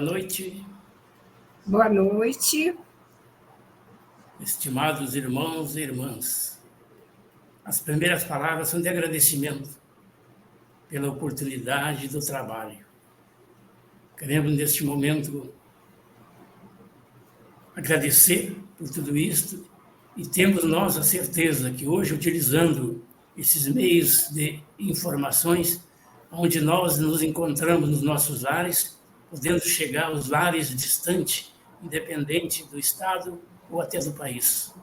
Boa noite. Boa noite. Estimados irmãos e irmãs, as primeiras palavras são de agradecimento pela oportunidade do trabalho. Queremos, neste momento, agradecer por tudo isto e temos nós a certeza que hoje, utilizando esses meios de informações, onde nós nos encontramos nos nossos lares, podendo chegar aos lares distantes, independente do Estado ou até do país.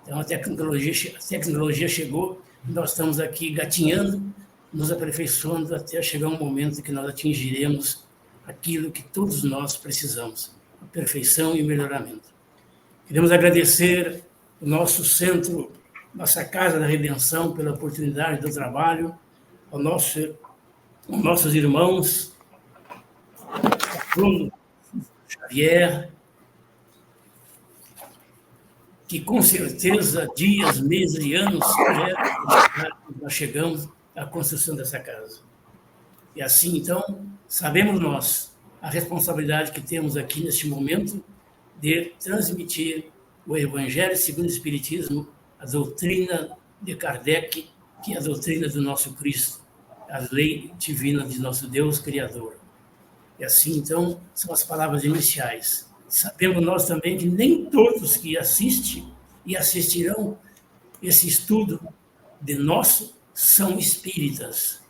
Então, a tecnologia chegou e nós estamos aqui gatinhando, nos aperfeiçoando até chegar um momento que nós atingiremos aquilo que todos nós precisamos, a perfeição e o melhoramento. Queremos agradecer o nosso centro, nossa Casa da Redenção, pela oportunidade do trabalho, aos nossos irmãos, Bruno Xavier, que com certeza dias, meses e anos nós chegamos à construção dessa casa. E assim, então, sabemos nós a responsabilidade que temos aqui neste momento de transmitir o Evangelho segundo o Espiritismo, a doutrina de Kardec, que é a doutrina do nosso Cristo, a lei divina de nosso Deus Criador. E assim, então, são as palavras iniciais. Sabemos nós também que nem todos que assistem e assistirão esse estudo de nosso são espíritas.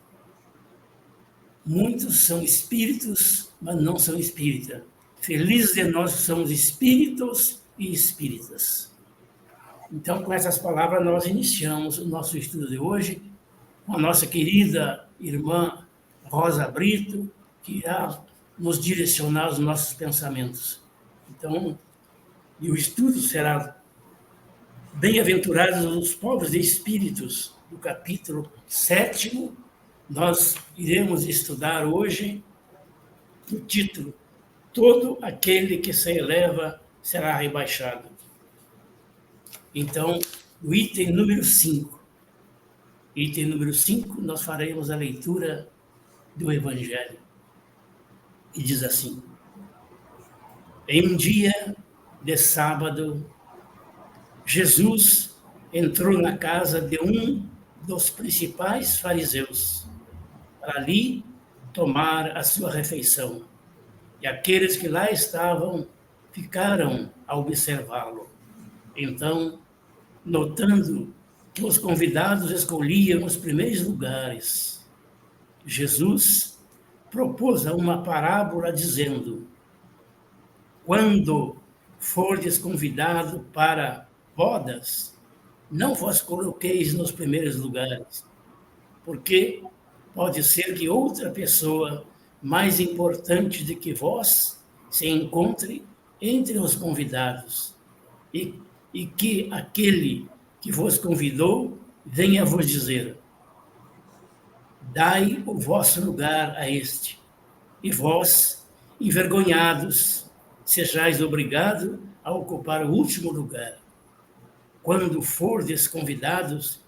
Muitos são espíritos, mas não são espíritas. Felizes de nós que somos espíritos e espíritas. Então, com essas palavras, nós iniciamos o nosso estudo de hoje com a nossa querida irmã Rosa Brito, que irá nos direcionar os nossos pensamentos. Então, e o estudo será Bem-aventurados os pobres de espíritos, do capítulo 7º. Nós iremos estudar hoje o título: Todo aquele que se eleva será rebaixado. Então, o item número 5. Item número 5, nós faremos a leitura do Evangelho. E diz assim: Em um dia de sábado, Jesus entrou na casa de um dos principais fariseus, para ali tomar a sua refeição. E aqueles que lá estavam ficaram a observá-lo. Então, notando que os convidados escolhiam os primeiros lugares, Jesus propôs uma parábola dizendo: Quando fordes convidado para bodas, não vos coloqueis nos primeiros lugares, porque pode ser que outra pessoa mais importante do que vós se encontre entre os convidados, e que aquele que vos convidou venha vos dizer: dai o vosso lugar a este, e vós, envergonhados, sejais obrigados a ocupar o último lugar. Quando fordes convidados,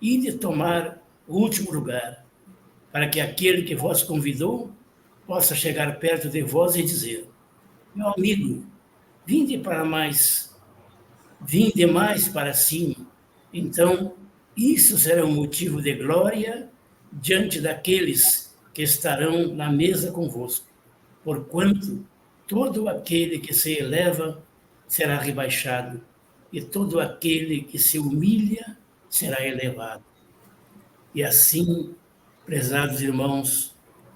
ide tomar o último lugar, para que aquele que vos convidou possa chegar perto de vós e dizer: meu amigo, vinde mais para cima. Então, isso será um motivo de glória diante daqueles que estarão na mesa convosco. Porquanto todo aquele que se eleva será rebaixado, e todo aquele que se humilha será elevado. E assim, prezados irmãos,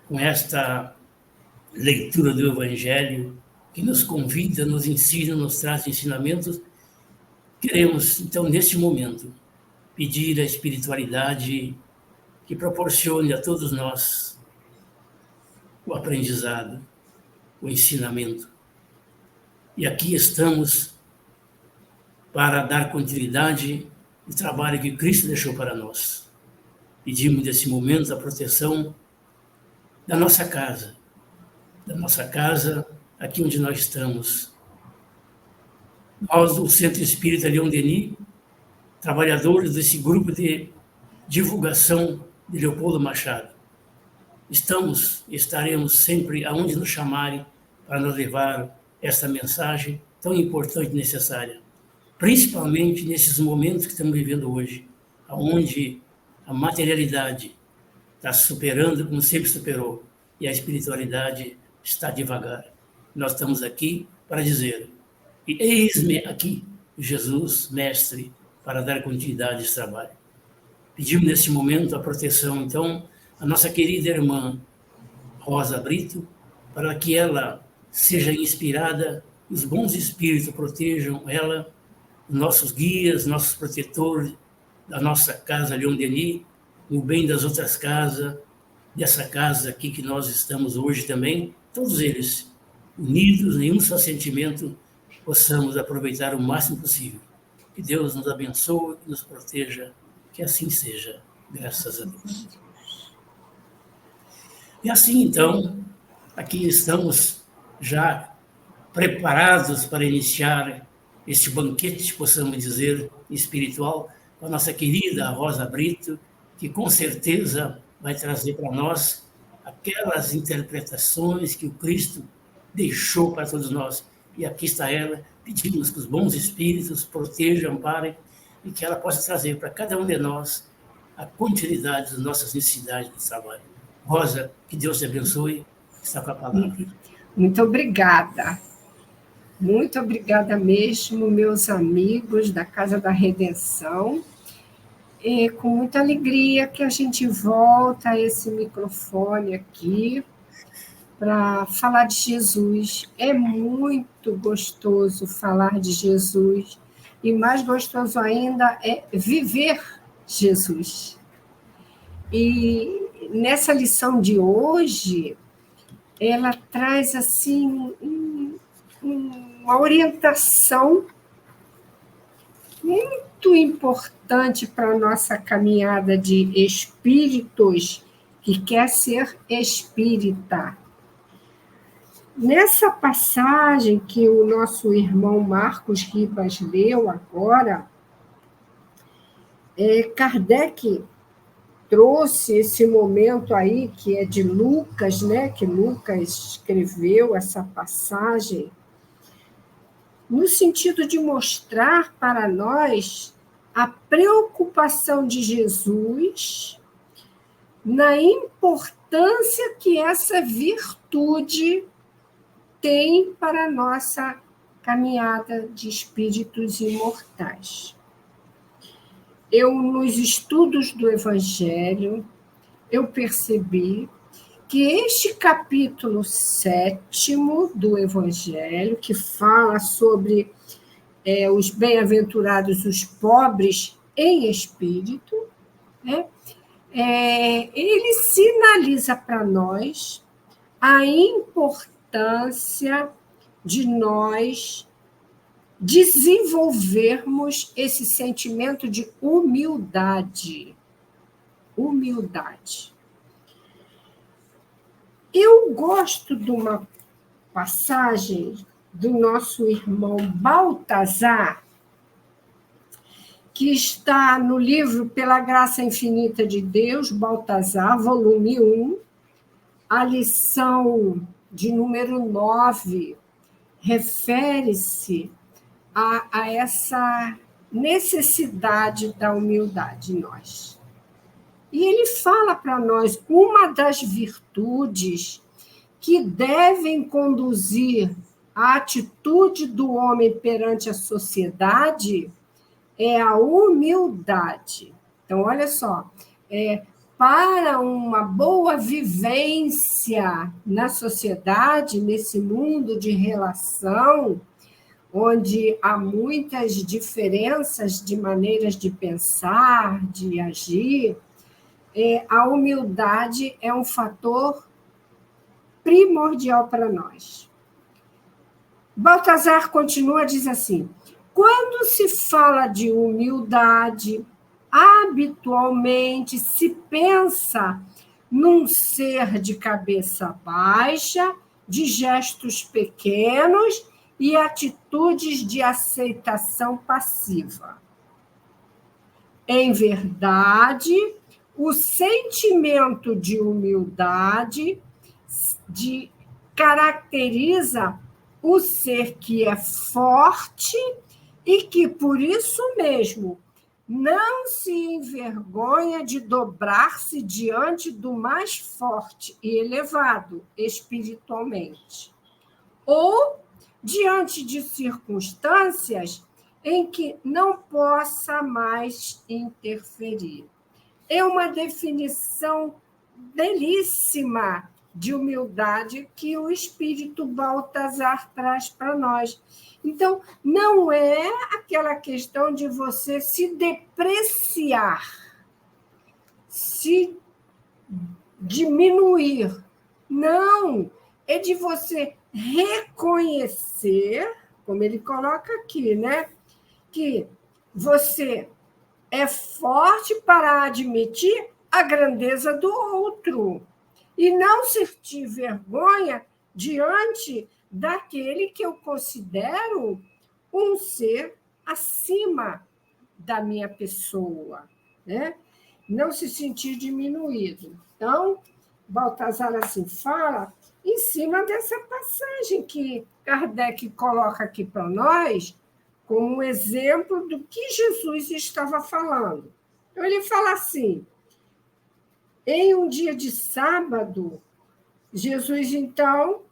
com esta leitura do Evangelho, que nos convida, nos ensina, nos traz ensinamentos, queremos, então, neste momento, pedir a espiritualidade que proporcione a todos nós o aprendizado, o ensinamento. E aqui estamos para dar continuidade ao trabalho que Cristo deixou para nós. Pedimos nesse momento a proteção da nossa casa, aqui onde nós estamos. Nós, do Centro Espírita Leon Denis, trabalhadores desse grupo de divulgação de Leopoldo Machado, estaremos sempre aonde nos chamarem para nos levar esta mensagem tão importante e necessária, principalmente nesses momentos que estamos vivendo hoje, onde a materialidade está superando como sempre superou, e a espiritualidade está devagar. Nós estamos aqui para dizer: e eis-me aqui, Jesus, Mestre, para dar continuidade a esse trabalho. Pedimos nesse momento a proteção, então, à nossa querida irmã Rosa Brito, para que ela seja inspirada, os bons espíritos protejam ela, nossos guias, nossos protetores da nossa casa Leon Denis, no bem das outras casas, dessa casa aqui que nós estamos hoje também, todos eles unidos, nenhum só sentimento, possamos aproveitar o máximo possível. Que Deus nos abençoe e nos proteja, que assim seja, graças a Deus. E assim, então, aqui estamos já preparados para iniciar este banquete, possamos dizer, espiritual, com a nossa querida Rosa Brito, que com certeza vai trazer para nós aquelas interpretações que o Cristo deixou para todos nós. E aqui está ela, pedimos que os bons espíritos protejam, amparem, e que ela possa trazer para cada um de nós a continuidade das nossas necessidades de trabalho. Rosa, que Deus te abençoe, está com a palavra. Muito obrigada. Muito obrigada mesmo, meus amigos da Casa da Redenção. E com muita alegria que a gente volta a esse microfone aqui para falar de Jesus. É muito gostoso falar de Jesus, e mais gostoso ainda é viver Jesus. E nessa lição de hoje, ela traz assim uma orientação muito importante para a nossa caminhada de espíritos que quer ser espírita. Nessa passagem que o nosso irmão Marcos Ribas leu agora, Kardec trouxe esse momento aí, que é de Lucas, né? Que Lucas escreveu essa passagem, no sentido de mostrar para nós a preocupação de Jesus na importância que essa virtude tem para a nossa caminhada de espíritos imortais. Nos estudos do Evangelho, eu percebi que este capítulo 7º do Evangelho, que fala sobre os bem-aventurados, os pobres em espírito, né, ele sinaliza para nós a importância de nós desenvolvermos esse sentimento de humildade. Humildade. Eu gosto de uma passagem do nosso irmão Baltazar, que está no livro Pela Graça Infinita de Deus, Baltazar, volume 1, a lição de número 9, refere-se a essa necessidade da humildade em nós. E ele fala para nós uma das virtudes que devem conduzir a atitude do homem perante a sociedade é a humildade. Então, olha só, para uma boa vivência na sociedade, nesse mundo de relação, onde há muitas diferenças de maneiras de pensar, de agir, a humildade é um fator primordial para nós. Baltazar continua, diz assim: quando se fala de humildade, habitualmente se pensa num ser de cabeça baixa, de gestos pequenos e atitudes de aceitação passiva. Em verdade, o sentimento de humildade caracteriza o ser que é forte e que, por isso mesmo, não se envergonha de dobrar-se diante do mais forte e elevado espiritualmente, ou diante de circunstâncias em que não possa mais interferir. É uma definição belíssima de humildade que o Espírito Baltazar traz para nós. Então, não é aquela questão de você se depreciar, se diminuir. Não, é de você reconhecer, como ele coloca aqui, né? Que você é forte para admitir a grandeza do outro e não sentir vergonha diante daquele que eu considero um ser acima da minha pessoa, né? Não se sentir diminuído. Então, Baltazar assim fala em cima dessa passagem que Kardec coloca aqui para nós como um exemplo do que Jesus estava falando. Então, ele fala assim: em um dia de sábado, Jesus, então,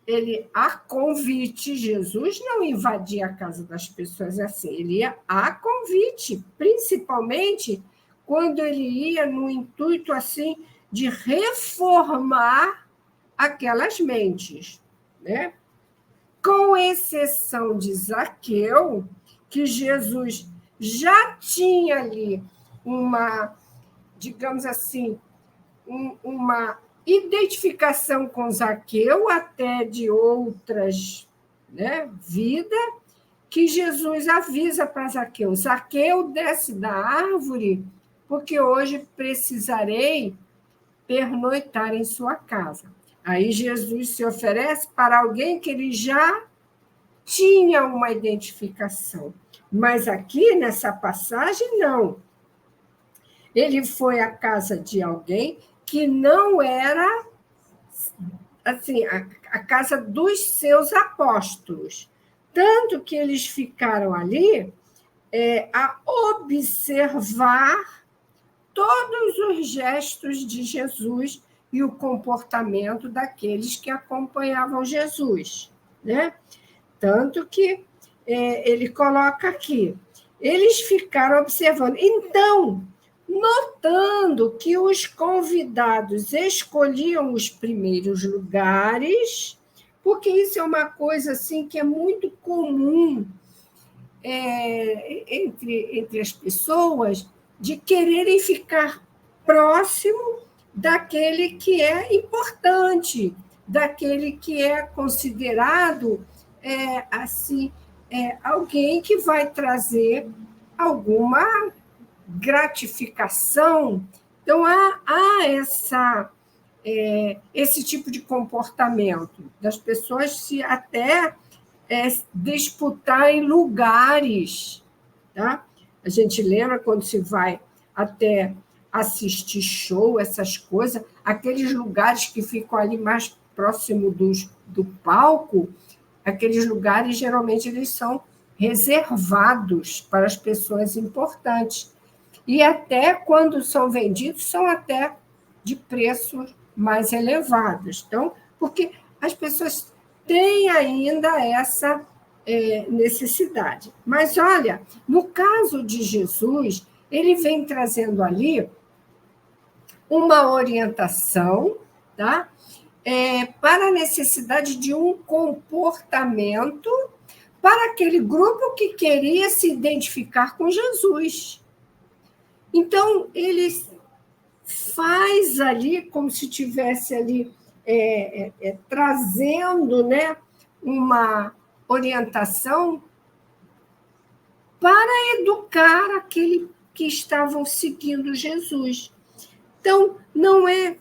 ele, a convite, Jesus não invadia a casa das pessoas assim, ele ia a convite, principalmente quando ele ia no intuito assim de reformar aquelas mentes, né? Com exceção de Zaqueu, que Jesus já tinha ali uma, digamos assim, uma identificação com Zaqueu, até de outras, né, vida, que Jesus avisa para Zaqueu: Zaqueu, desce da árvore, porque hoje precisarei pernoitar em sua casa. Aí Jesus se oferece para alguém que ele já tinha uma identificação. Mas aqui, nessa passagem, não. Ele foi à casa de alguém que não era assim, a casa dos seus apóstolos. Tanto que eles ficaram ali a observar todos os gestos de Jesus e o comportamento daqueles que acompanhavam Jesus, né? Tanto que ele coloca aqui, eles ficaram observando. Então, notando que os convidados escolhiam os primeiros lugares, porque isso é uma coisa assim que é muito comum entre as pessoas, de quererem ficar próximo daquele que é importante, daquele que é considerado assim, alguém que vai trazer alguma gratificação. Então, há esse tipo de comportamento, das pessoas se até disputar em lugares. Tá? A gente lembra quando se vai até assistir show, essas coisas, aqueles lugares que ficam ali mais próximo do palco, aqueles lugares, geralmente, eles são reservados para as pessoas importantes. E até quando são vendidos, são até de preços mais elevados. Então, porque as pessoas têm ainda essa necessidade. Mas, olha, no caso de Jesus, ele vem trazendo ali uma orientação, tá? Para a necessidade de um comportamento para aquele grupo que queria se identificar com Jesus. Então, ele faz ali, como se estivesse ali trazendo, né, uma orientação para educar aquele que estavam seguindo Jesus. Então, não é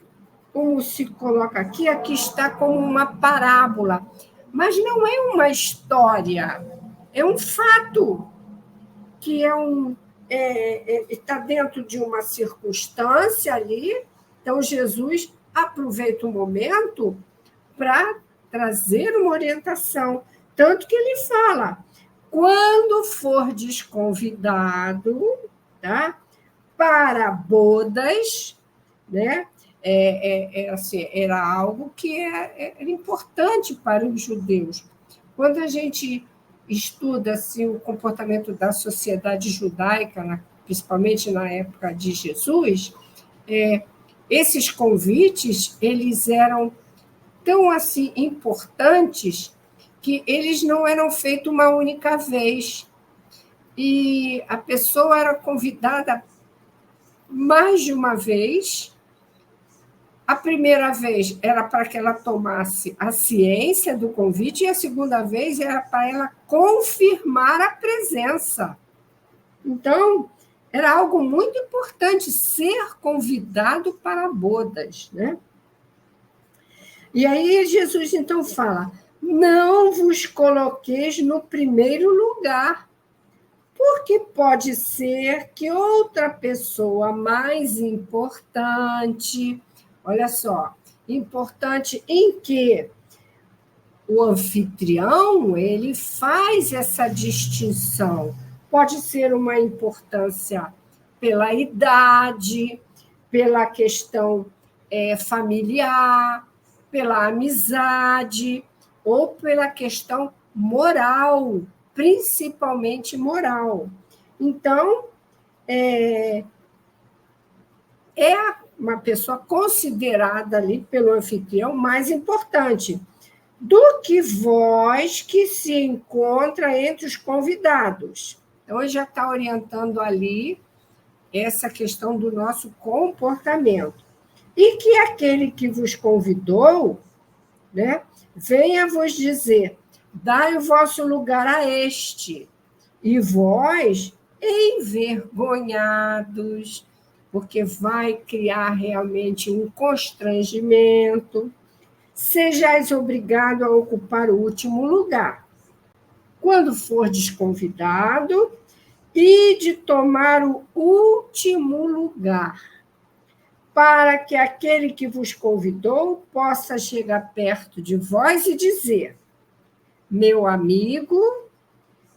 como se coloca aqui está como uma parábola, mas não é uma história, é um fato, que está dentro de uma circunstância ali. Então, Jesus aproveita o momento para trazer uma orientação. Tanto que ele fala, quando for desconvidado, tá, para bodas, né, assim, era algo que era importante para os judeus. Quando a gente estuda assim, o comportamento da sociedade judaica, principalmente na época de Jesus, esses convites eles eram tão assim importantes que eles não eram feitos uma única vez. E a pessoa era convidada mais de uma vez. A primeira vez era para que ela tomasse a ciência do convite, e a segunda vez era para ela confirmar a presença. Então, era algo muito importante ser convidado para bodas, né? E aí Jesus, então, fala, não vos coloqueis no primeiro lugar, porque pode ser que outra pessoa mais importante... Olha só, importante em que o anfitrião ele faz essa distinção. Pode ser uma importância pela idade, pela questão familiar, pela amizade, ou pela questão moral, principalmente moral. Então, é uma pessoa considerada ali pelo anfitrião mais importante do que vós que se encontra entre os convidados. Então, ele já está orientando ali essa questão do nosso comportamento. E que aquele que vos convidou, né, venha vos dizer, dai o vosso lugar a este, e vós, envergonhados, porque vai criar realmente um constrangimento, sejais obrigado a ocupar o último lugar. Quando for desconvidado, e de tomar o último lugar, para que aquele que vos convidou possa chegar perto de vós e dizer, meu amigo,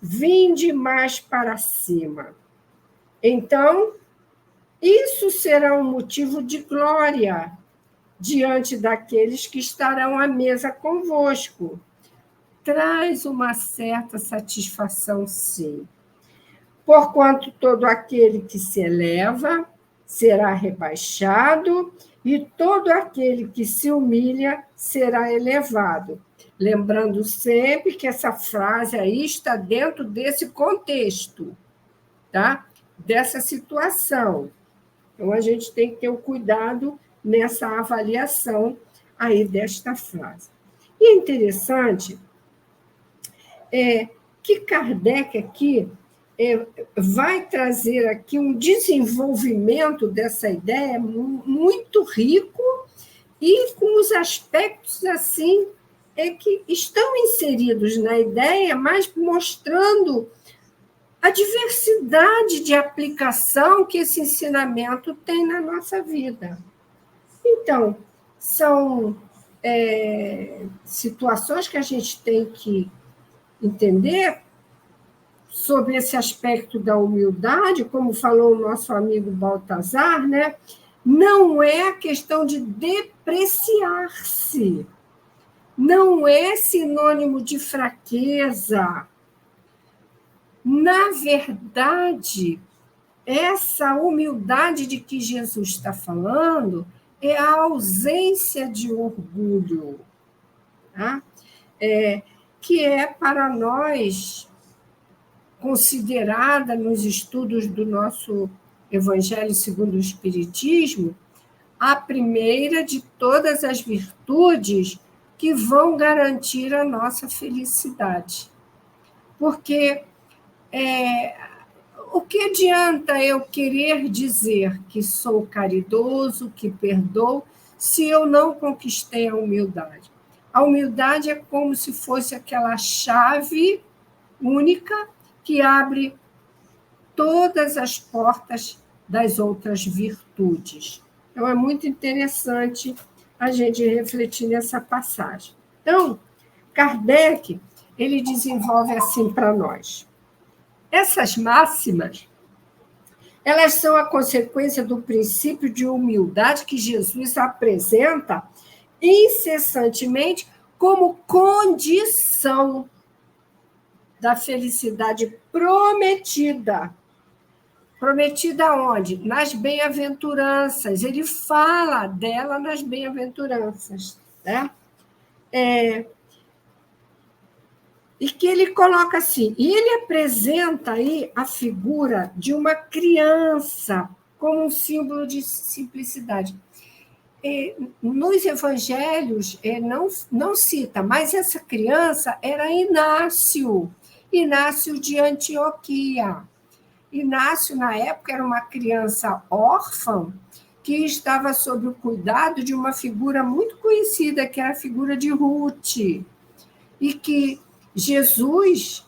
vinde mais para cima. Então, isso será um motivo de glória diante daqueles que estarão à mesa convosco. Traz uma certa satisfação, sim. Porquanto todo aquele que se eleva será rebaixado, e todo aquele que se humilha será elevado. Lembrando sempre que essa frase aí está dentro desse contexto, tá? Dessa situação. Então, a gente tem que ter o cuidado nessa avaliação aí desta frase. E é interessante que Kardec aqui vai trazer aqui um desenvolvimento dessa ideia muito rico e com os aspectos assim que estão inseridos na ideia, mas mostrando a diversidade de aplicação que esse ensinamento tem na nossa vida. Então, são situações que a gente tem que entender sobre esse aspecto da humildade, como falou o nosso amigo Baltazar, né? Não é a questão de depreciar-se, não é sinônimo de fraqueza. Na verdade, essa humildade de que Jesus está falando é a ausência de orgulho, tá? Que é para nós considerada nos estudos do nosso Evangelho segundo o Espiritismo a primeira de todas as virtudes que vão garantir a nossa felicidade. Porque o que adianta eu querer dizer que sou caridoso, que perdoo, se eu não conquistei a humildade? A humildade é como se fosse aquela chave única que abre todas as portas das outras virtudes. Então, é muito interessante a gente refletir nessa passagem. Então, Kardec, ele desenvolve assim para nós. Essas máximas, elas são a consequência do princípio de humildade que Jesus apresenta incessantemente como condição da felicidade prometida. Prometida onde? Nas bem-aventuranças. Ele fala dela nas bem-aventuranças, né? E que ele coloca assim, e ele apresenta aí a figura de uma criança como um símbolo de simplicidade. Nos evangelhos não cita, mas essa criança era Inácio de Antioquia. Inácio, na época, era uma criança órfã que estava sob o cuidado de uma figura muito conhecida, que era a figura de Ruth, e que Jesus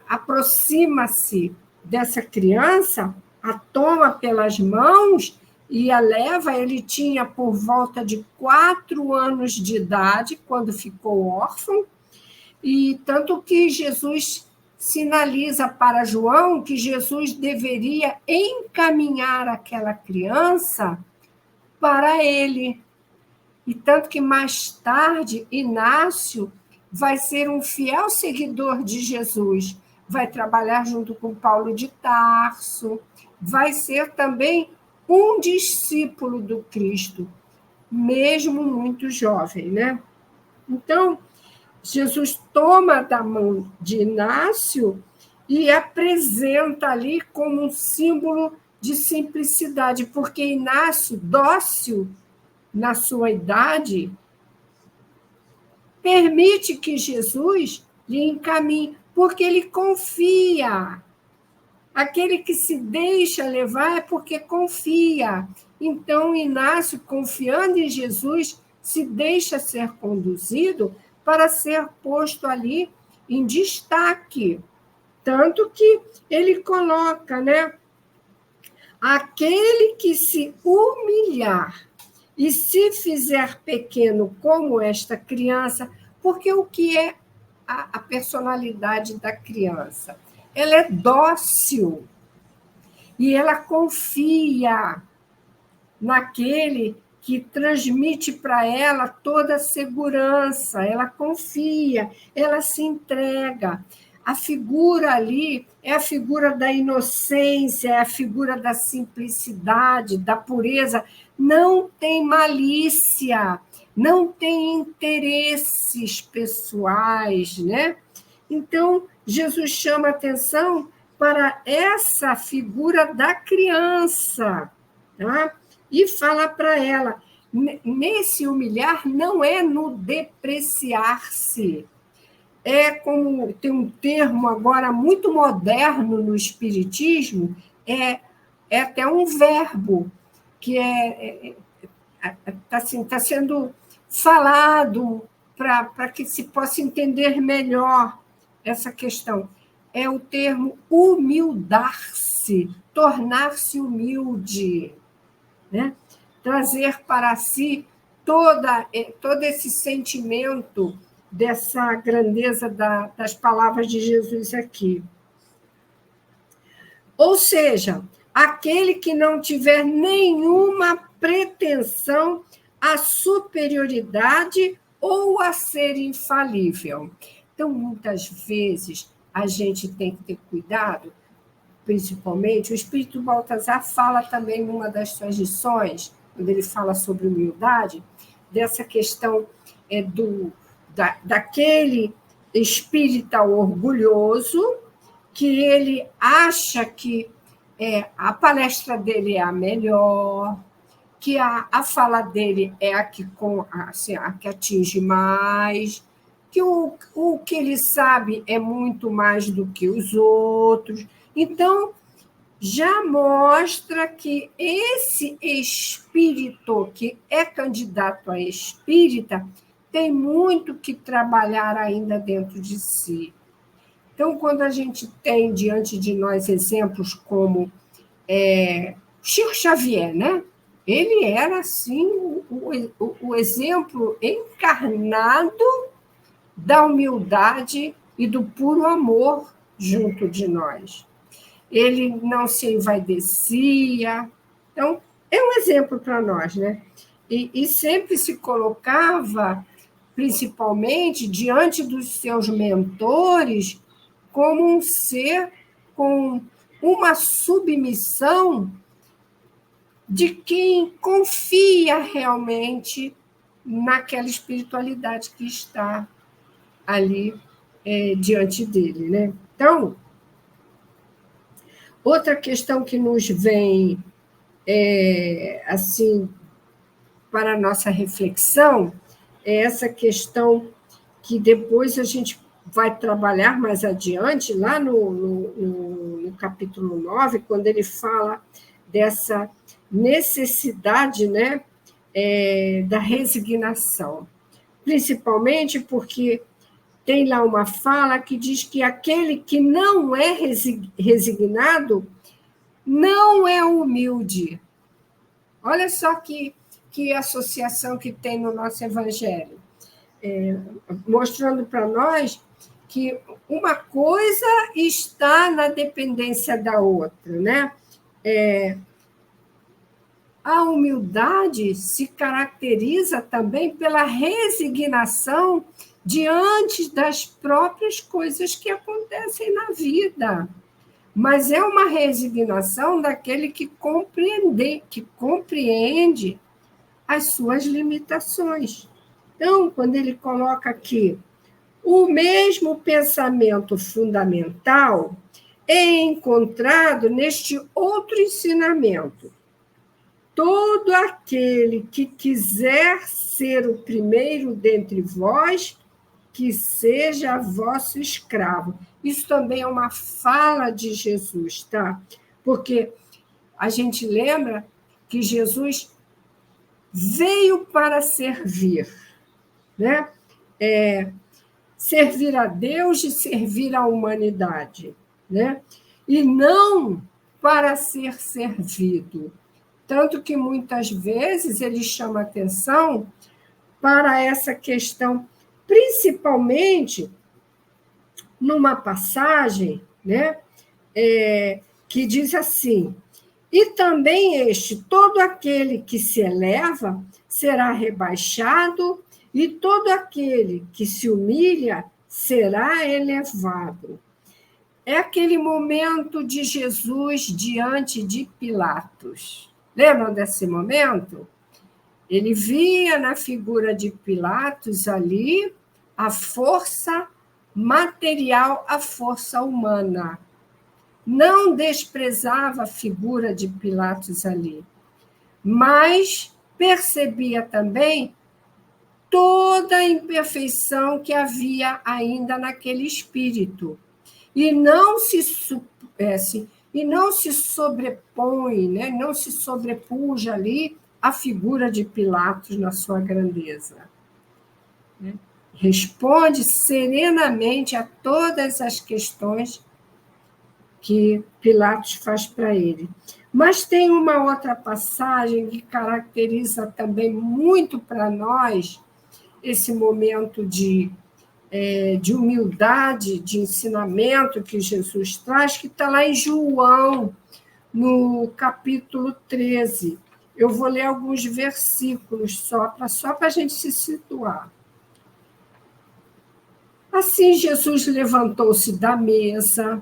aproxima-se dessa criança, a toma pelas mãos e a leva. Ele tinha por volta de 4 anos de idade, quando ficou órfão, e tanto que Jesus sinaliza para João que Jesus deveria encaminhar aquela criança para ele. E tanto que mais tarde, Inácio vai ser um fiel seguidor de Jesus, vai trabalhar junto com Paulo de Tarso, vai ser também um discípulo do Cristo, mesmo muito jovem, né? Então, Jesus toma da mão de Inácio e apresenta ali como um símbolo de simplicidade, porque Inácio, dócil na sua idade, permite que Jesus lhe encaminhe, porque ele confia. Aquele que se deixa levar é porque confia. Então, Inácio, confiando em Jesus, se deixa ser conduzido para ser posto ali em destaque. Tanto que ele coloca, né? Aquele que se humilhar e se fizer pequeno como esta criança, porque o que é a personalidade da criança? Ela é dócil e ela confia naquele que transmite para ela toda a segurança, ela confia, ela se entrega. A figura ali é a figura da inocência, é a figura da simplicidade, da pureza. Não tem malícia, não tem interesses pessoais, né? Então, Jesus chama atenção para essa figura da criança, tá? E fala para ela, nesse humilhar não é no depreciar-se. É como tem um termo agora muito moderno no Espiritismo, é até um verbo, que assim, tá sendo falado para que se possa entender melhor essa questão. É o termo humildar-se, tornar-se humilde, né? Trazer para si todo esse sentimento dessa grandeza das palavras de Jesus aqui. Ou seja, aquele que não tiver nenhuma pretensão à superioridade ou a ser infalível. Então, muitas vezes, a gente tem que ter cuidado, principalmente, o Espírito Baltazar fala também numa das suas lições, quando ele fala sobre humildade, dessa questão daquele espírita orgulhoso, que ele acha que a palestra dele é a melhor, que a fala dele é a que atinge mais, que o que ele sabe é muito mais do que os outros. Então, já mostra que esse espírito que é candidato a espírita tem muito que trabalhar ainda dentro de si. Então, quando a gente tem diante de nós exemplos como Chico Xavier, né? Ele era, assim, o exemplo encarnado da humildade e do puro amor junto de nós. Ele não se envaidecia. Então, é um exemplo para nós, né? E sempre se colocava, principalmente, diante dos seus mentores, como um ser com uma submissão de quem confia realmente naquela espiritualidade que está ali diante dele, né? Então, outra questão que nos vem assim para a nossa reflexão é essa questão que depois a gente vai trabalhar mais adiante, lá no capítulo 9, quando ele fala dessa necessidade, né, da resignação. Principalmente porque tem lá uma fala que diz que aquele que não é resignado não é humilde. Olha só que associação que tem no nosso Evangelho. Mostrando para nós que uma coisa está na dependência da outra, né? A humildade se caracteriza também pela resignação diante das próprias coisas que acontecem na vida. Mas é uma resignação daquele que compreende as suas limitações. Então, quando ele coloca aqui o mesmo pensamento fundamental é encontrado neste outro ensinamento. Todo aquele que quiser ser o primeiro dentre vós, que seja vosso escravo. Isso também é uma fala de Jesus, tá? Porque a gente lembra que Jesus veio para servir, né? Servir a Deus e servir à humanidade, né? E não para ser servido. Tanto que muitas vezes ele chama atenção para essa questão, principalmente numa passagem, né, que diz assim: e também todo aquele que se eleva será rebaixado, e todo aquele que se humilha será elevado. É aquele momento de Jesus diante de Pilatos. Lembram desse momento? Ele via na figura de Pilatos ali a força material, a força humana. Não desprezava a figura de Pilatos ali, mas percebia também toda a imperfeição que havia ainda naquele espírito. E não se sobrepõe, né? Não se sobrepuja ali a figura de Pilatos na sua grandeza. Responde serenamente a todas as questões que Pilatos faz para ele. Mas tem uma outra passagem que caracteriza também muito para nós esse momento de humildade, de ensinamento que Jesus traz, que está lá em João, no capítulo 13. Eu vou ler alguns versículos só para a gente se situar. Assim, Jesus levantou-se da mesa,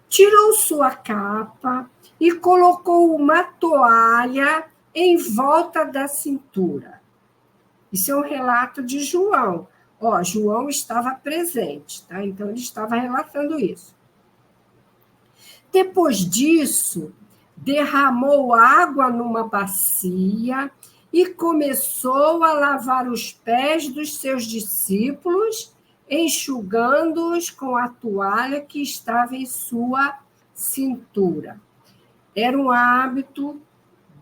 tirou sua capa e colocou uma toalha em volta da cintura. Isso é um relato de João. João estava presente, tá? Então ele estava relatando isso. Depois disso, derramou água numa bacia e começou a lavar os pés dos seus discípulos, enxugando-os com a toalha que estava em sua cintura. Era um hábito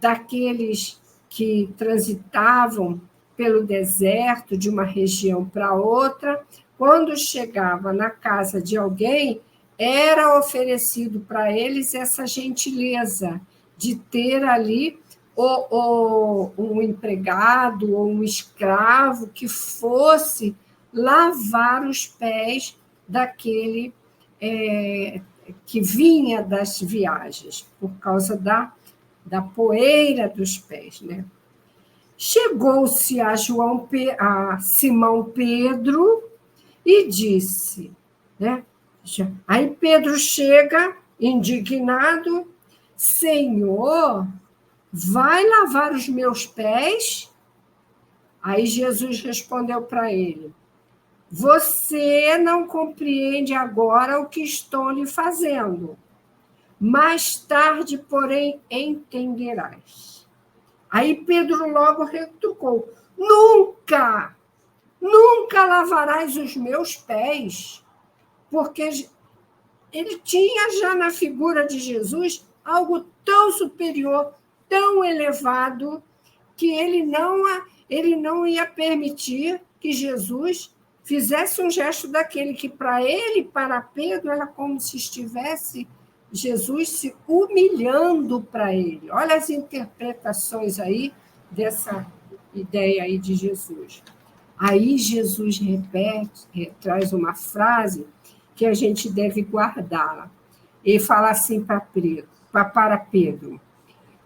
daqueles que transitavam pelo deserto de uma região para outra. Quando chegava na casa de alguém, era oferecido para eles essa gentileza de ter ali um empregado ou um escravo que fosse lavar os pés daquele que vinha das viagens, por causa da poeira dos pés, né? Chegou-se a Simão Pedro e disse, né? Aí Pedro chega, indignado, Senhor, vai lavar os meus pés? Aí Jesus respondeu para ele, você não compreende agora o que estou lhe fazendo. Mais tarde, porém, entenderás. Aí Pedro logo retrucou, nunca lavarás os meus pés, porque ele tinha já na figura de Jesus algo tão superior, tão elevado, que ele não ia permitir que Jesus fizesse um gesto daquele que para ele, para Pedro, era como se estivesse Jesus se humilhando para ele. Olha as interpretações aí dessa ideia aí de Jesus. Aí Jesus traz uma frase que a gente deve guardá-la. Ele fala assim para Pedro,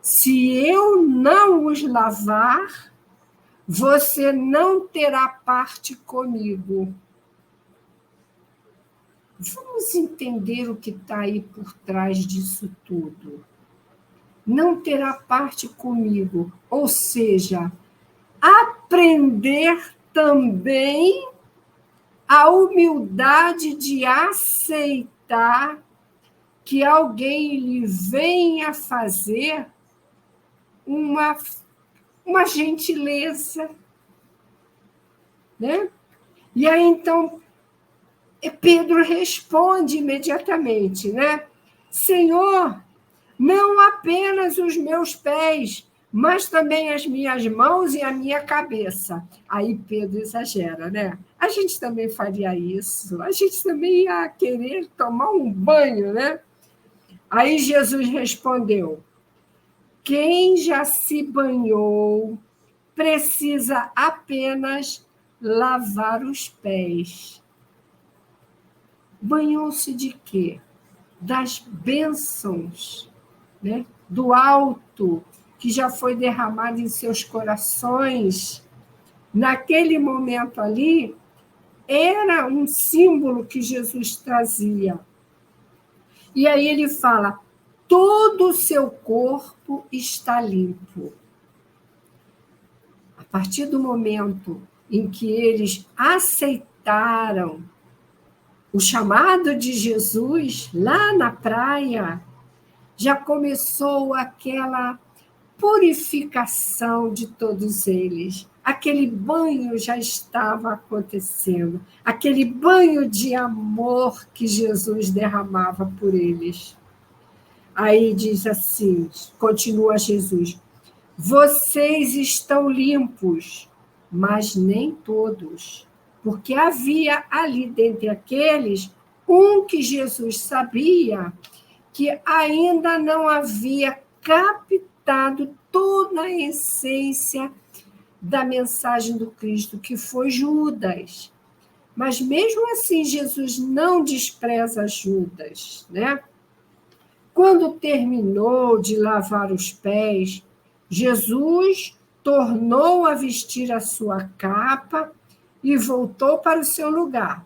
se eu não os lavar, você não terá parte comigo. Vamos entender o que está aí por trás disso tudo. Não terá parte comigo, ou seja, aprender também a humildade de aceitar que alguém lhe venha fazer uma gentileza, né? E aí, então, Pedro responde imediatamente, né? Senhor, não apenas os meus pés, mas também as minhas mãos e a minha cabeça. Aí Pedro exagera, né? A gente também faria isso, a gente também ia querer tomar um banho, né? Aí Jesus respondeu, quem já se banhou precisa apenas lavar os pés. Banhou-se de quê? Das bênçãos, né? Do alto, que já foi derramado em seus corações. Naquele momento ali, era um símbolo que Jesus trazia. E aí ele fala, todo o seu corpo está limpo. A partir do momento em que eles aceitaram o chamado de Jesus lá na praia, já começou aquela purificação de todos eles. Aquele banho já estava acontecendo, aquele banho de amor que Jesus derramava por eles. Aí diz assim, continua Jesus, Vocês estão limpos, mas nem todos, porque havia ali dentre aqueles um que Jesus sabia que ainda não havia captado toda a essência da mensagem do Cristo, que foi Judas. Mas mesmo assim, Jesus não despreza Judas, né? Quando terminou de lavar os pés, Jesus tornou a vestir a sua capa e voltou para o seu lugar.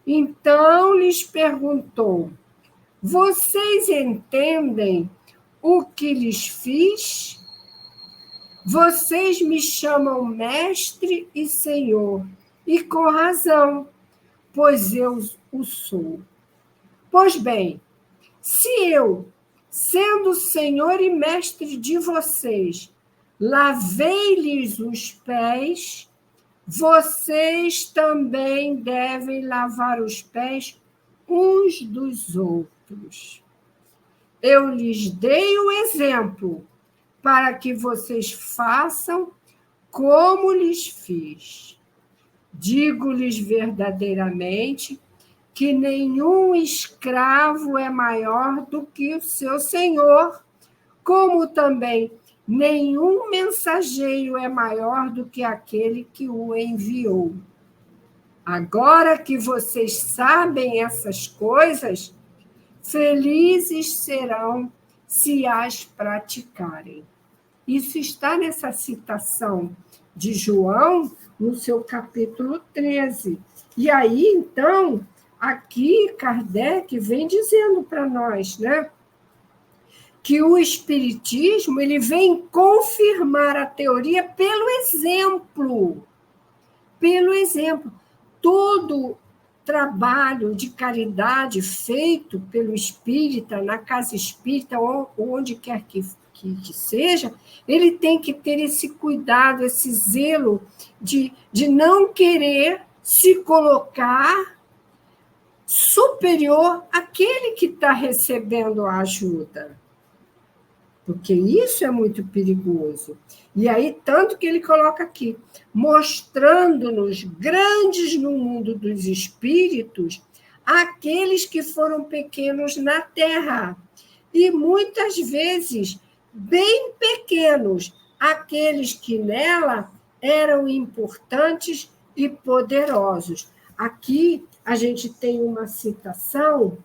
Então lhes perguntou: Vocês entendem o que lhes fiz? Vocês me chamam mestre e senhor, e com razão, pois eu o sou. Pois bem, se eu, sendo senhor e mestre de vocês, lavei-lhes os pés, vocês também devem lavar os pés uns dos outros. Eu lhes dei o exemplo para que vocês façam como lhes fiz. Digo-lhes verdadeiramente que nenhum escravo é maior do que o seu senhor, como também nenhum mensageiro é maior do que aquele que o enviou. Agora que vocês sabem essas coisas, felizes serão se as praticarem. Isso está nessa citação de João, no seu capítulo 13. E aí, então, aqui Kardec vem dizendo para nós, né, que o Espiritismo ele vem confirmar a teoria pelo exemplo. Pelo exemplo. Todo trabalho de caridade feito pelo espírita, na casa espírita, ou onde quer que seja, ele tem que ter esse cuidado, esse zelo de não querer se colocar superior àquele que está recebendo a ajuda. Porque isso é muito perigoso. E aí, tanto que ele coloca aqui, mostrando-nos grandes no mundo dos espíritos, aqueles que foram pequenos na terra. E muitas vezes, bem pequenos, aqueles que nela eram importantes e poderosos. Aqui a gente tem uma citação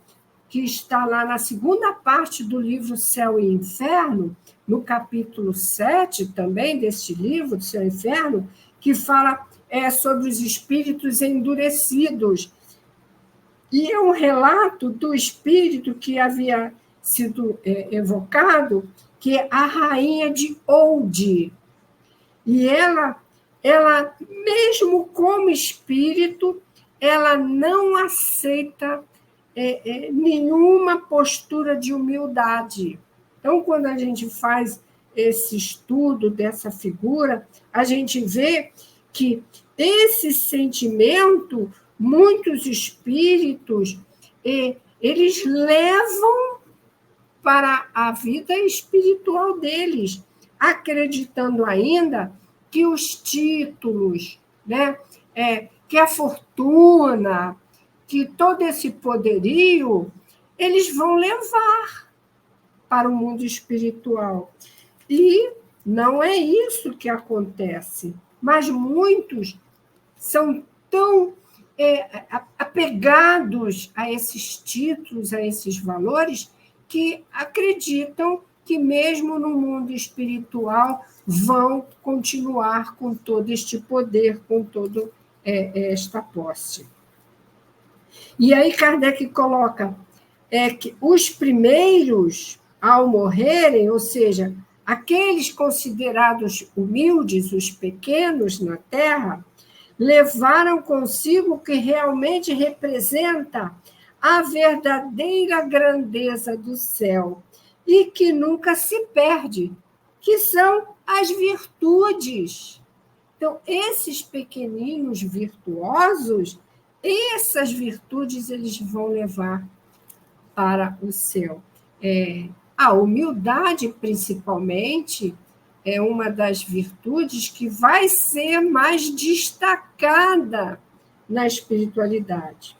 que está lá na segunda parte do livro Céu e Inferno, no capítulo 7 também deste livro, do Céu e Inferno, que fala sobre os espíritos endurecidos. E é um relato do espírito que havia sido evocado, que é a rainha de Oude. E ela, mesmo como espírito, ela não aceita nenhuma postura de humildade. Então, quando a gente faz esse estudo dessa figura, a gente vê que esse sentimento, muitos espíritos, eles levam para a vida espiritual deles, acreditando ainda que os títulos, né, que a fortuna, que todo esse poderio, eles vão levar para o mundo espiritual. E não é isso que acontece. Mas muitos são tão apegados a esses títulos, a esses valores, que acreditam que mesmo no mundo espiritual vão continuar com todo este poder, com toda esta posse. E aí Kardec coloca que os primeiros, ao morrerem, ou seja, aqueles considerados humildes, os pequenos na Terra, levaram consigo o que realmente representa a verdadeira grandeza do céu e que nunca se perde, que são as virtudes. Então, esses pequeninos virtuosos, essas virtudes eles vão levar para o céu. A humildade, principalmente, é uma das virtudes que vai ser mais destacada na espiritualidade.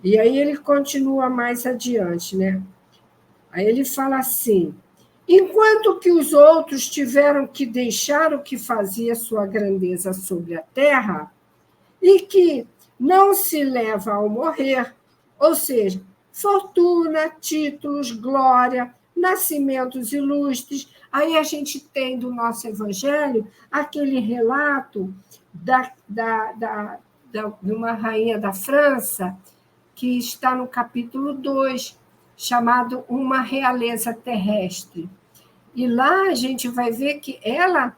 E aí ele continua mais adiante, né? Aí ele fala assim: enquanto que os outros tiveram que deixar o que fazia sua grandeza sobre a terra, e que não se leva ao morrer, ou seja, fortuna, títulos, glória, nascimentos ilustres. Aí a gente tem do nosso evangelho aquele relato de uma rainha da França, que está no capítulo 2, chamado Uma Realeza Terrestre. E lá a gente vai ver que ela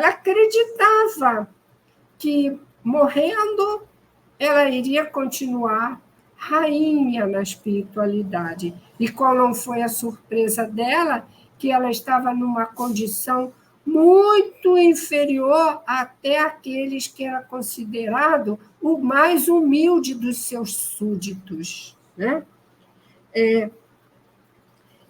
acreditava que, morrendo, ela iria continuar rainha na espiritualidade. E qual não foi a surpresa dela? Que ela estava numa condição muito inferior até aqueles que era considerado o mais humilde dos seus súditos, né? E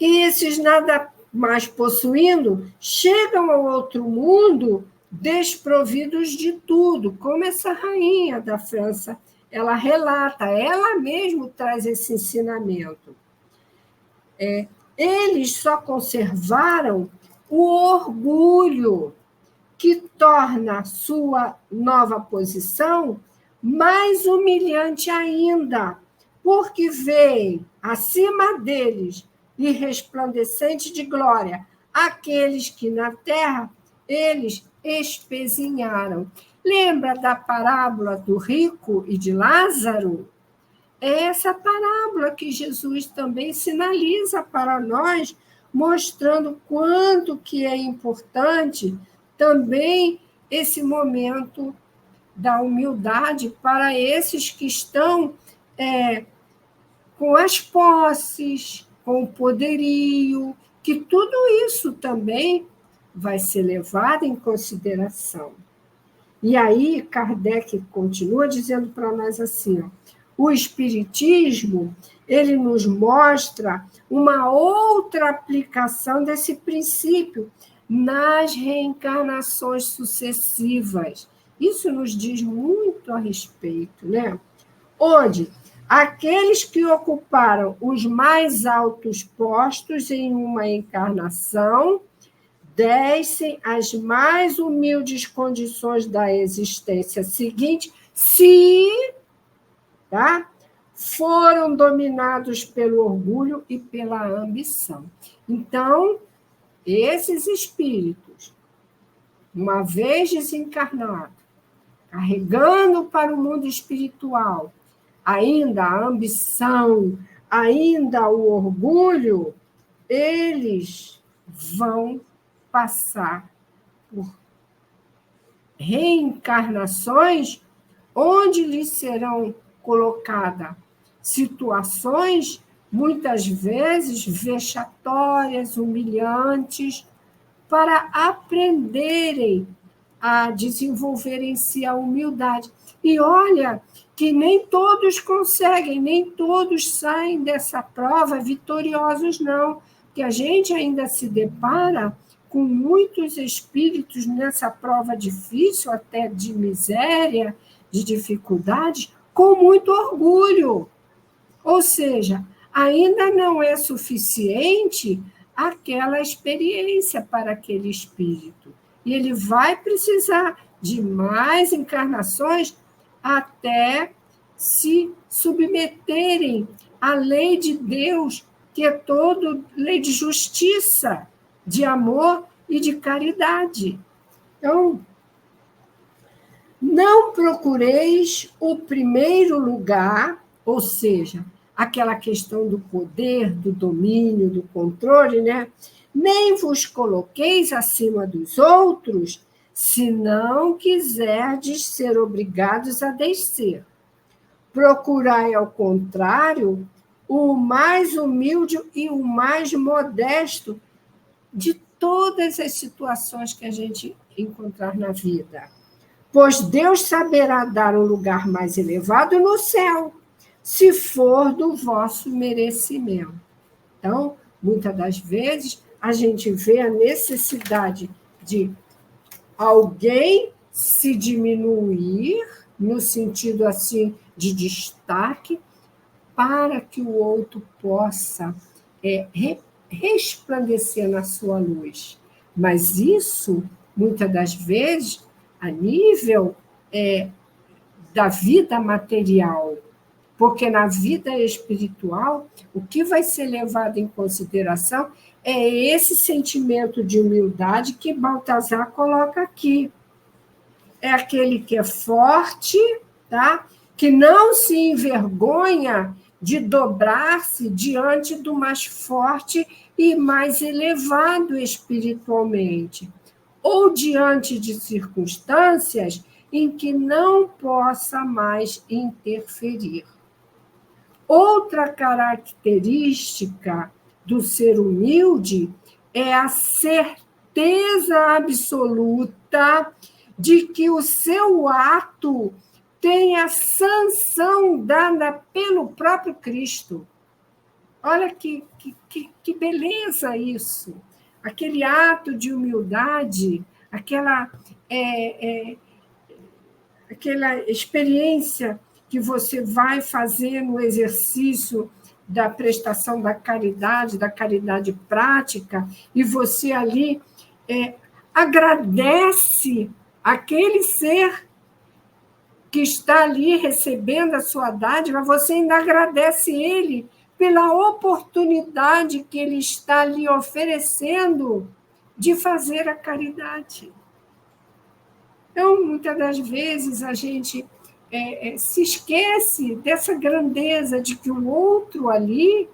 esses nada mais possuindo, chegam ao outro mundo desprovidos de tudo, como essa rainha da França, ela relata, ela mesma traz esse ensinamento. Eles só conservaram o orgulho, que torna sua nova posição mais humilhante ainda, porque veem acima deles e resplandecente de glória aqueles que na terra eles espezinharam. Lembra da parábola do rico e de Lázaro? É essa parábola que Jesus também sinaliza para nós, mostrando quanto que é importante também esse momento da humildade para esses que estão com as posses, com o poderio, que tudo isso também vai ser levado em consideração. E aí Kardec continua dizendo para nós assim, ó, o Espiritismo, ele nos mostra uma outra aplicação desse princípio nas reencarnações sucessivas. Isso nos diz muito a respeito, né? Onde aqueles que ocuparam os mais altos postos em uma encarnação descem às mais humildes condições da existência seguinte, se foram dominados pelo orgulho e pela ambição. Então, esses espíritos, uma vez desencarnados, carregando para o mundo espiritual ainda a ambição, ainda o orgulho, eles vão passar por reencarnações onde lhes serão colocadas situações, muitas vezes vexatórias, humilhantes, para aprenderem a desenvolver em si a humildade. E olha que nem todos conseguem, nem todos saem dessa prova vitoriosos, não, que a gente ainda se depara com muitos espíritos nessa prova difícil, até de miséria, de dificuldades, com muito orgulho. Ou seja, ainda não é suficiente aquela experiência para aquele espírito. E ele vai precisar de mais encarnações até se submeterem à lei de Deus, que é toda lei de justiça, de amor e de caridade. Então, não procureis o primeiro lugar, ou seja, aquela questão do poder, do domínio, do controle, né? Nem vos coloqueis acima dos outros, se não quiserdes ser obrigados a descer. Procurai, ao contrário, o mais humilde e o mais modesto de todas as situações que a gente encontrar na vida. Pois Deus saberá dar um lugar mais elevado no céu, se for do vosso merecimento. Então, muitas das vezes, a gente vê a necessidade de alguém se diminuir, no sentido assim de destaque, para que o outro possa resplandecer na sua luz. Mas isso, muitas das vezes, a nível da vida material, porque na vida espiritual, o que vai ser levado em consideração é esse sentimento de humildade que Baltazar coloca aqui. É aquele que é forte, tá? Que não se envergonha de dobrar-se diante do mais forte e mais elevado espiritualmente, ou diante de circunstâncias em que não possa mais interferir. Outra característica do ser humilde é a certeza absoluta de que o seu ato tem a sanção dada pelo próprio Cristo. Olha que beleza isso! Aquele ato de humildade, aquela experiência que você vai fazer no exercício da prestação da caridade prática, e você ali agradece aquele ser que está ali recebendo a sua dádiva, você ainda agradece ele pela oportunidade que ele está lhe oferecendo de fazer a caridade. Então, muitas das vezes, a gente se esquece dessa grandeza de que o outro ali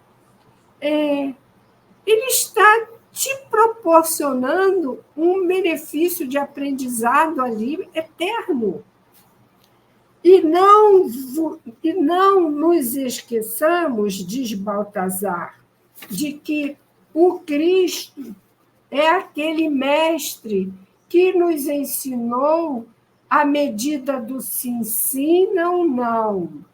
ele está te proporcionando um benefício de aprendizado ali eterno. E não nos esqueçamos, diz Baltazar, de que o Cristo é aquele mestre que nos ensinou a medida do sim, sim, não, não.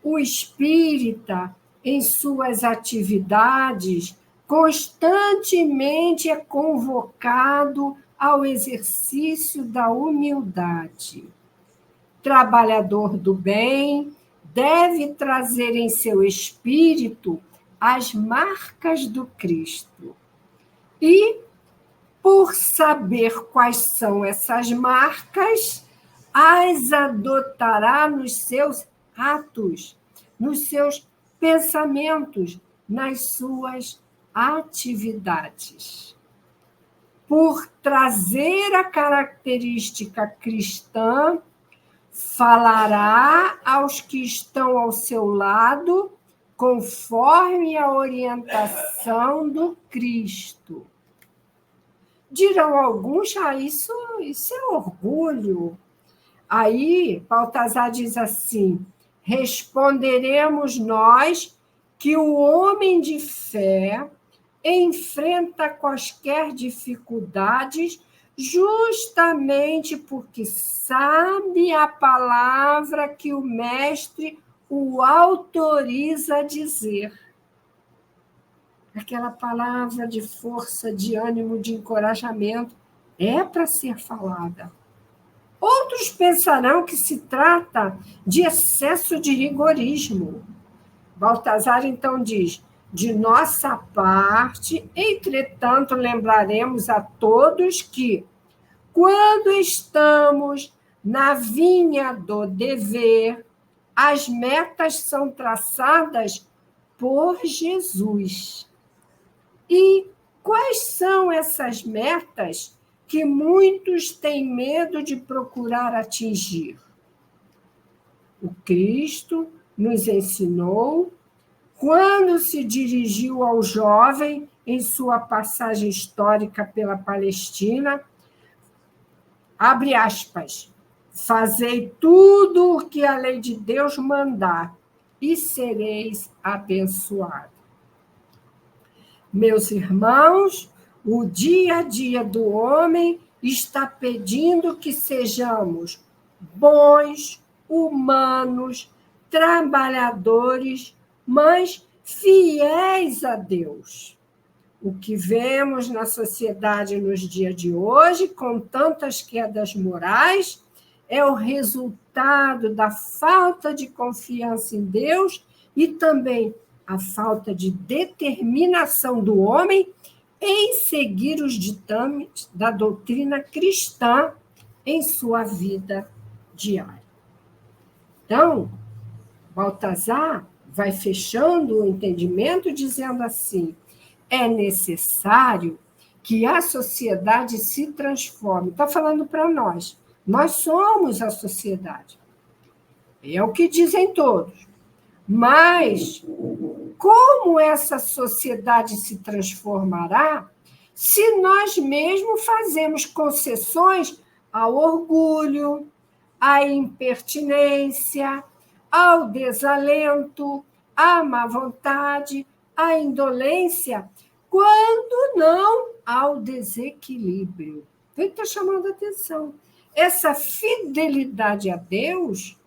O espírita, em suas atividades, constantemente é convocado ao exercício da humildade. Trabalhador do bem deve trazer em seu espírito as marcas do Cristo. E, por saber quais são essas marcas, as adotará nos seus atos, nos seus pensamentos, nas suas atividades. Por trazer a característica cristã, falará aos que estão ao seu lado conforme a orientação do Cristo. Dirão alguns, isso é orgulho. Aí, Baltazar diz assim, responderemos nós que o homem de fé enfrenta quaisquer dificuldades justamente porque sabe a palavra que o mestre o autoriza a dizer. Aquela palavra de força, de ânimo, de encorajamento é para ser falada. Outros pensarão que se trata de excesso de rigorismo. Baltazar, então, diz, de nossa parte, entretanto, lembraremos a todos que, quando estamos na vinha do dever, as metas são traçadas por Jesus. E quais são essas metas que muitos têm medo de procurar atingir? O Cristo nos ensinou, quando se dirigiu ao jovem em sua passagem histórica pela Palestina, abre aspas, fazei tudo o que a lei de Deus mandar e sereis abençoados. Meus irmãos, o dia a dia do homem está pedindo que sejamos bons, humanos, trabalhadores, mas fiéis a Deus. O que vemos na sociedade nos dias de hoje, com tantas quedas morais, é o resultado da falta de confiança em Deus e também a falta de determinação do homem em seguir os ditames da doutrina cristã em sua vida diária. Então, Baltazar vai fechando o entendimento dizendo assim: é necessário que a sociedade se transforme. Está falando para nós. Nós somos a sociedade. É o que dizem todos. Mas como essa sociedade se transformará se nós mesmos fazemos concessões ao orgulho, à impertinência, ao desalento, à má vontade, à indolência, quando não ao desequilíbrio? Então, ele está chamando a atenção. Essa fidelidade a Deus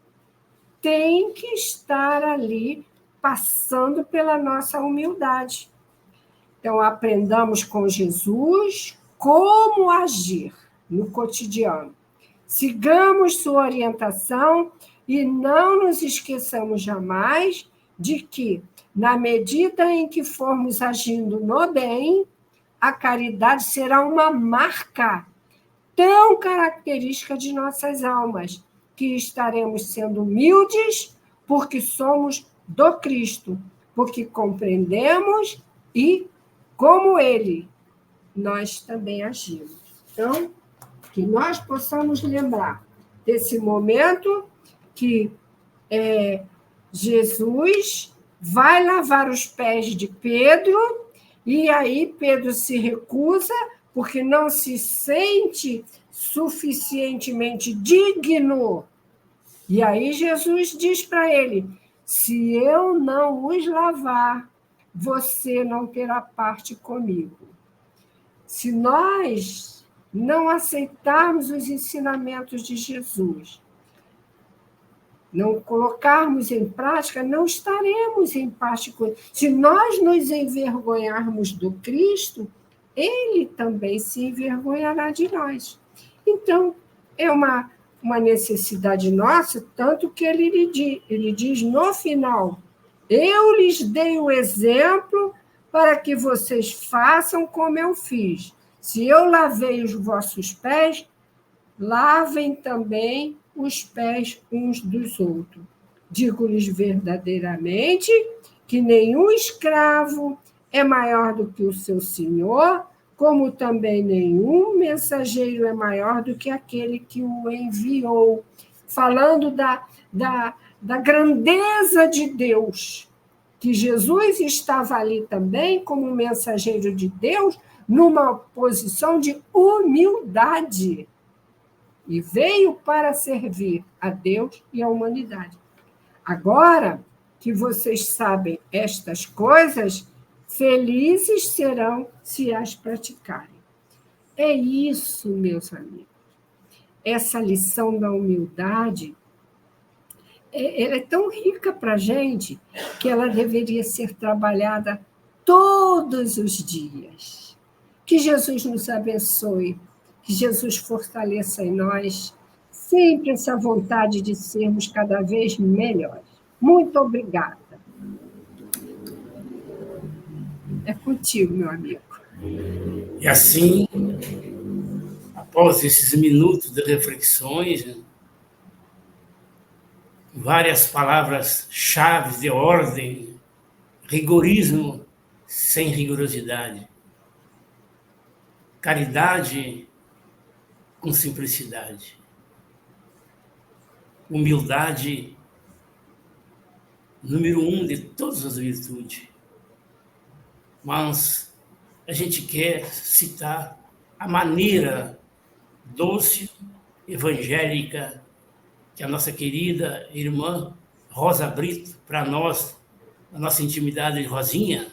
tem que estar ali, passando pela nossa humildade. Então, aprendamos com Jesus como agir no cotidiano. Sigamos sua orientação e não nos esqueçamos jamais de que, na medida em que formos agindo no bem, a caridade será uma marca tão característica de nossas almas, que estaremos sendo humildes porque somos do Cristo, porque compreendemos e, como Ele, nós também agimos. Então, que nós possamos lembrar desse momento que Jesus vai lavar os pés de Pedro, e aí Pedro se recusa, porque não se sente suficientemente digno. E aí Jesus diz para ele: se eu não os lavar, você não terá parte comigo. Se nós não aceitarmos os ensinamentos de Jesus, não colocarmos em prática, não estaremos em parte com ele. Se nós nos envergonharmos do Cristo, ele também se envergonhará de nós. Então, é uma necessidade nossa, tanto que ele diz no final: eu lhes dei o exemplo para que vocês façam como eu fiz. Se eu lavei os vossos pés, lavem também os pés uns dos outros. Digo-lhes verdadeiramente que nenhum escravo é maior do que o seu senhor, como também nenhum mensageiro é maior do que aquele que o enviou. Falando da grandeza de Deus, que Jesus estava ali também como mensageiro de Deus, numa posição de humildade. E veio para servir a Deus e a humanidade. Agora que vocês sabem estas coisas, felizes serão se as praticarem. É isso, meus amigos. Essa lição da humildade, ela é tão rica para a gente que ela deveria ser trabalhada todos os dias. Que Jesus nos abençoe, que Jesus fortaleça em nós sempre essa vontade de sermos cada vez melhores. Muito obrigada. É contigo, meu amigo. E assim, após esses minutos de reflexões, várias palavras-chave de ordem, rigorismo sem rigorosidade, caridade com simplicidade, humildade, número 1 de todas as virtudes. Mas a gente quer citar a maneira doce, evangélica, que a nossa querida irmã Rosa Brito, para nós, a nossa intimidade de Rosinha,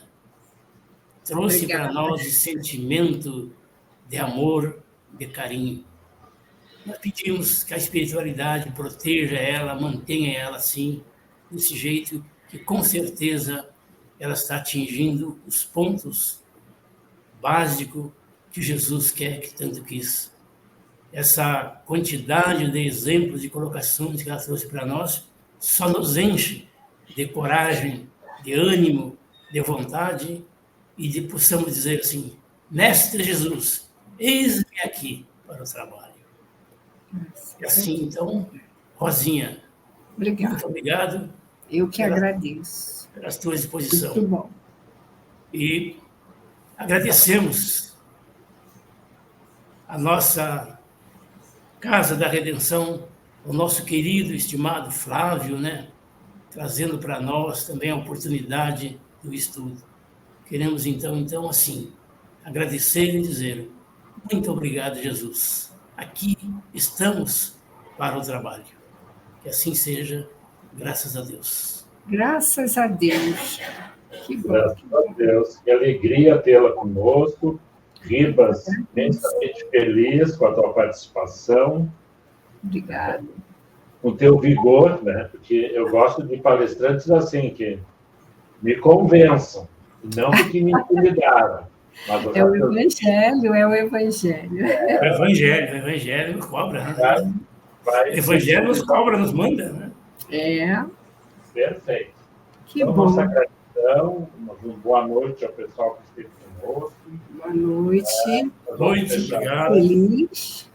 trouxe para nós esse sentimento de amor, de carinho. Nós pedimos que a espiritualidade proteja ela, mantenha ela assim, desse jeito que, com certeza, ela está atingindo os pontos básico que Jesus quer, que tanto quis. Essa quantidade de exemplos, de colocações que ela trouxe para nós, só nos enche de coragem, de ânimo, de vontade, e de possamos dizer assim: Mestre Jesus, eis-me aqui para o trabalho. E assim, então, Rosinha, muito obrigado. Eu que agradeço. Pela tua disposição. Muito bom. E agradecemos a nossa Casa da Redenção, o nosso querido, estimado Flávio, né? Trazendo para nós também a oportunidade do estudo. Queremos, então, assim, agradecer e dizer muito obrigado, Jesus. Aqui estamos para o trabalho. Que assim seja, graças a Deus. Graças a Deus. Que bom. Graças a Deus. Que alegria tê-la conosco. Ribas, imensamente feliz com a tua participação. Obrigada. Com o teu vigor, né? Porque eu gosto de palestrantes assim, que me convençam, não que me intimidaram. Mas é o Evangelho, é o Evangelho. O Evangelho nos cobra, né? O Evangelho nos cobra, nos manda, né? É. Perfeito. Que então, bom. Nossa gratidão, uma boa noite ao pessoal que esteve conosco. Boa noite. Boa noite, obrigado. Feliz.